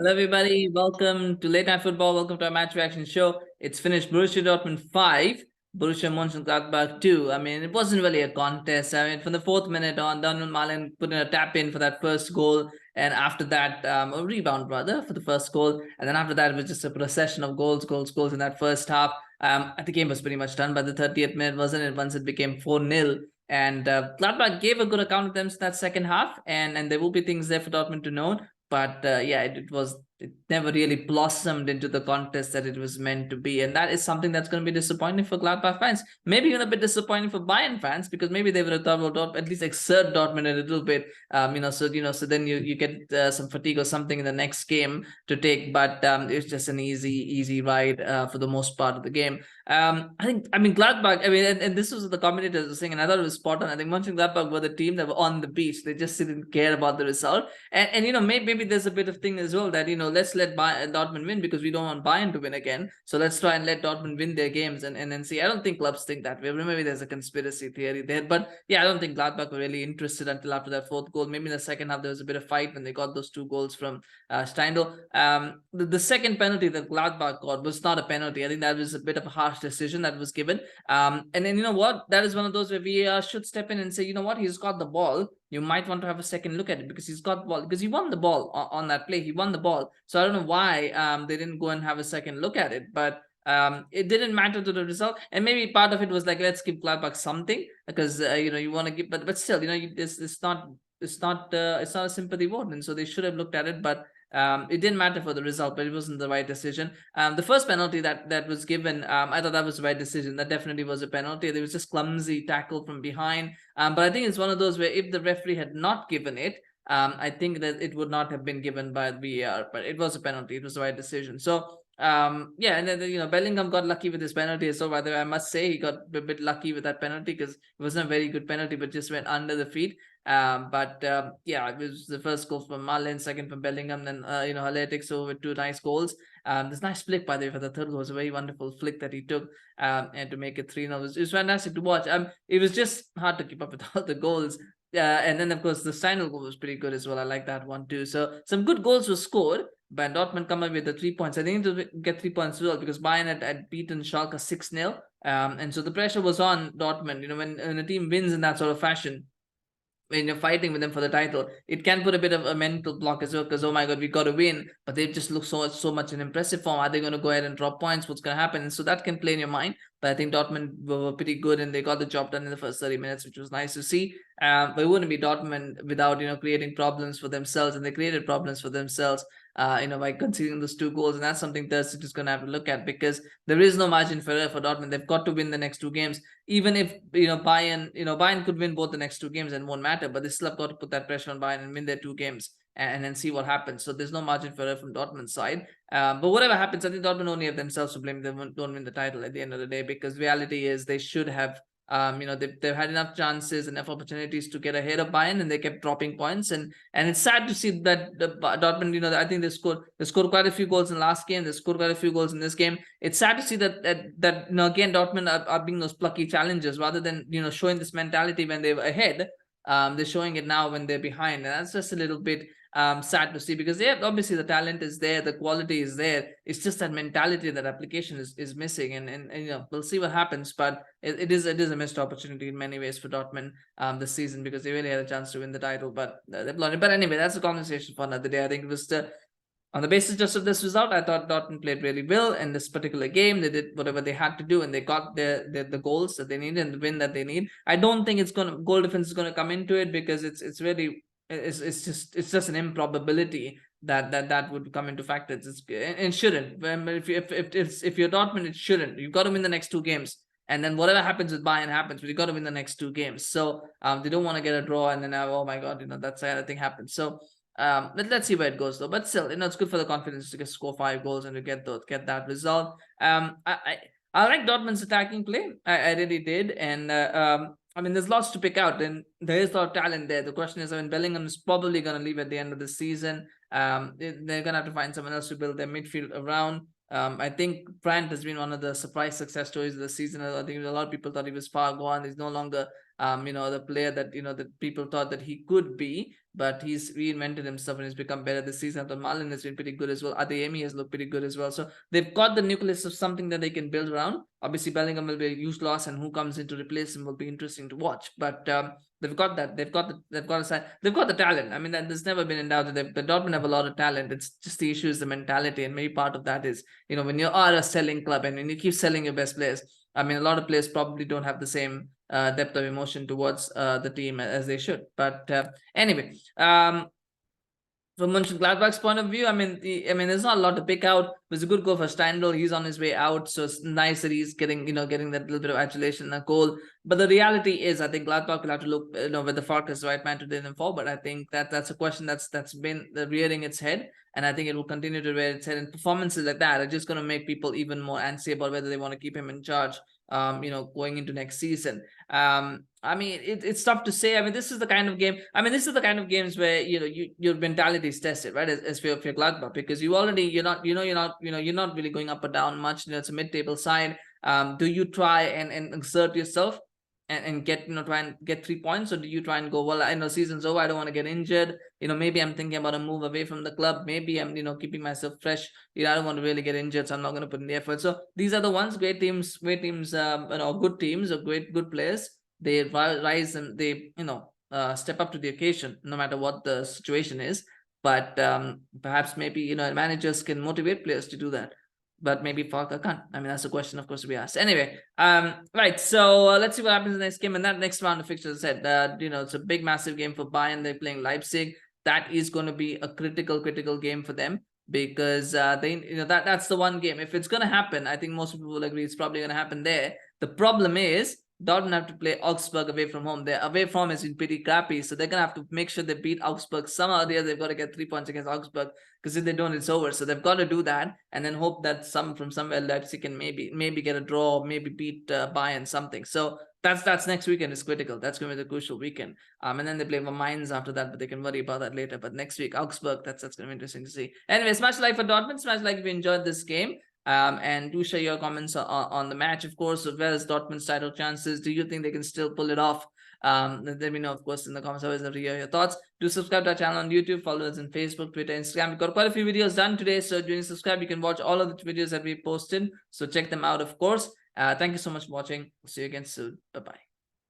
Hello, everybody. Welcome to Late Night Football. Welcome to our match reaction show. It's finished Borussia Dortmund 5, Borussia Monchengladbach 2. I mean, it wasn't really a contest. I mean, from the fourth minute on, Malen put in a tap in for that first goal. And after that, a rebound, rather, for the first goal. And then after that, it was just a procession of goals in that first half. The game was pretty much done by the 30th minute, wasn't it? Once it became 4-0. And Gladbach gave a good account of them in that second half. And there will be things there for Dortmund to know. But yeah, it never really blossomed into the contest that it was meant to be, and that is something that's going to be disappointing for Gladbach fans. Maybe even a bit disappointing for Bayern fans, because maybe they would have thought, well, at least exert Dortmund a little bit, so then you get some fatigue or something in the next game to take. But it's just an easy ride for the most part of the game. I mean, Gladbach, I mean, and this was what the commentators were saying, and I thought it was spot on. I think Mönchengladbach were the team that were on the beach. They just didn't care about the result. And maybe there's a bit of thing as well that, let's let Dortmund win because we don't want Bayern to win again. So let's try and let Dortmund win their games and then see. I don't think clubs think that way. Maybe there's a conspiracy theory there. But yeah, I don't think Gladbach were really interested until after that fourth goal. Maybe in the second half, there was a bit of fight when they got those two goals from Steindl. The second penalty that Gladbach got was not a penalty. I think that was a bit of a harsh decision that was given. And then, you know what? That is one of those where we should step in and say, you know what? He's got the ball. You might want to have a second look at it because he's got the ball, because he won the ball on that play. He won the ball. So I don't know why they didn't go and have a second look at it. But it didn't matter to the result. And maybe part of it was like, let's give Gladbach something because, you want to give, but still, it's not a sympathy vote. And so they should have looked at it. But it didn't matter for the result, but it wasn't the right decision. The first penalty that was given, I thought that was the right decision. That definitely was a penalty. There was just clumsy tackle from behind. But I think it's one of those where if the referee had not given it, I think that it would not have been given by VAR. But it was a penalty. It was the right decision. So yeah, and then Bellingham got lucky with his penalty. So by the way, I must say he got a bit lucky with that penalty because it wasn't a very good penalty, but just went under the feet. Yeah, it was the first goal from Malen, second from Bellingham, then HALLER takes over with two nice goals. This nice flick, by the way, for the third goal was a very wonderful flick that he took, and to make it 3-0 was fantastic to watch. It was just hard to keep up with all the goals. And then of course the final goal was pretty good as well. I like that one too. So some good goals were scored. But Dortmund come up with the 3 points. I think to get 3 points as well because Bayern had beaten Schalke 6-0. And so the pressure was on Dortmund. When a team wins in that sort of fashion, when you're fighting with them for the title, it can put a bit of a mental block as well because, oh my God, we got to win. But they just look so much in impressive form. Are they going to go ahead and drop points? What's going to happen? And so that can play in your mind. But I think Dortmund were pretty good and they got the job done in the first 30 minutes, which was nice to see. But it wouldn't be Dortmund without, creating problems for themselves. And they created problems for themselves, by conceding those two goals. And that's something Terzic is going to have to look at because there is no margin for error for Dortmund. They've got to win the next two games. Even if, Bayern could win both the next two games and it won't matter. But they still have got to put that pressure on Bayern and win their two games and then see what happens. So there's no margin for error from Dortmund's side. But whatever happens, I think Dortmund only have themselves to blame. They don't win the title at the end of the day because reality is they should have they've had enough chances, enough opportunities to get ahead of Bayern, and they kept dropping points. And it's sad to see that Dortmund, I think they scored quite a few goals in the last game. They scored quite a few goals in this game. It's sad to see that again Dortmund are being those plucky challengers rather than showing this mentality when they're ahead. They're showing it now when they're behind, and that's just a little bit sad to see because obviously the talent is there, the quality is there. It's just that mentality, that application is missing, and we'll see what happens. But it is a missed opportunity in many ways for Dortmund this season because they really had a chance to win the title, but they've blown it. But anyway, that's a conversation for another day. I think it was on the basis just of this result, I thought Dortmund played really well in this particular game. They did whatever they had to do, and they got the goals that they needed and the win that they need. I don't think goal difference is gonna come into it because it's really it's just an improbability that would come into factors. It shouldn't. If you're Dortmund, it shouldn't. You've got to win the next two games. And then whatever happens with Bayern happens, but you got to win the next two games. So they don't want to get a draw and then oh my God, that's the other thing happens. So let's see where it goes though. But still, it's good for the confidence to score 5 goals and to get that result. I like Dortmund's attacking play. I really did, and I mean, there's lots to pick out, and there is a lot of talent there. The question is, Bellingham is probably going to leave at the end of the season. They're going to have to find someone else to build their midfield around. I think Brandt has been one of the surprise success stories of the season. I think a lot of people thought he was far gone. He's no longer The player that that people thought that he could be, but he's reinvented himself and he's become better this season. After Malen has been pretty good as well. Adeyemi has looked pretty good as well. So they've got the nucleus of something that they can build around. Obviously, Bellingham will be a huge loss, and who comes in to replace him will be interesting to watch. But they've got that. They've got the talent. I mean, there's never been in doubt that the Dortmund have a lot of talent. It's just the issue is the mentality, and maybe part of that is when you are a selling club and when you keep selling your best players. I mean, a lot of players probably don't have the same depth of emotion towards the team as they should. But anyway, from Mönchengladbach's point of view, I mean, there's not a lot to pick out. It was a good goal for Steindl. He's on his way out, so it's nice that he's getting that little bit of adulation and a goal. But the reality is, I think Gladbach will have to look, whether Farke is the right man to lead them forward. I think that's a question that's been rearing its head, and I think it will continue to rear its head. And performances like that are just going to make people even more antsy about whether they want to keep him in charge. Going into next season. I mean, it's tough to say. I mean, this is the kind of game. I mean, this is the kind of games where your mentality is tested, right? As for your Gladbach, because you're not really going up or down much. It's a mid-table side. Do you try and exert yourself and get try and get 3 points, or do you try and go, well, I know season's over, I don't want to get injured, maybe I'm thinking about a move away from the club, maybe I'm keeping myself fresh, I don't want to really get injured, so I'm not going to put in the effort. So these are the ones, great teams, good teams or good players, they rise and they step up to the occasion no matter what the situation is. But perhaps maybe managers can motivate players to do that, but maybe Farke can't. I mean, that's a question, of course, to be asked. Anyway, right. So let's see what happens in the next game. And that next round of fixtures, I said, it's a big, massive game for Bayern. They're playing Leipzig. That is going to be a critical game for them because that's the one game. If it's going to happen, I think most people will agree it's probably going to happen there. The problem is Dortmund have to play Augsburg away from home. Their away form has been pretty crappy, so they're gonna have to make sure they beat Augsburg somehow. They've got to get 3 points against Augsburg, because if they don't, it's over. So they've got to do that, and then hope that from somewhere Leipzig can maybe get a draw, maybe beat Bayern something. So that's next weekend is critical. That's going to be the crucial weekend. And then they play for Mainz after that, but they can worry about that later. But next week, Augsburg, that's going to be interesting to see. Anyway, smash like for Dortmund, smash like if you enjoyed this game. And do share your comments on the match, of course, as well as Dortmund's title chances. Do you think they can still pull it off? Let me know, of course, in the comments. I always love to hear your thoughts. Do subscribe to our channel on YouTube, follow us on Facebook, Twitter, Instagram. We've got quite a few videos done today, so during subscribe, you can watch all of the videos that we posted. So check them out, of course. Thank you so much for watching. See you again soon. Bye-bye.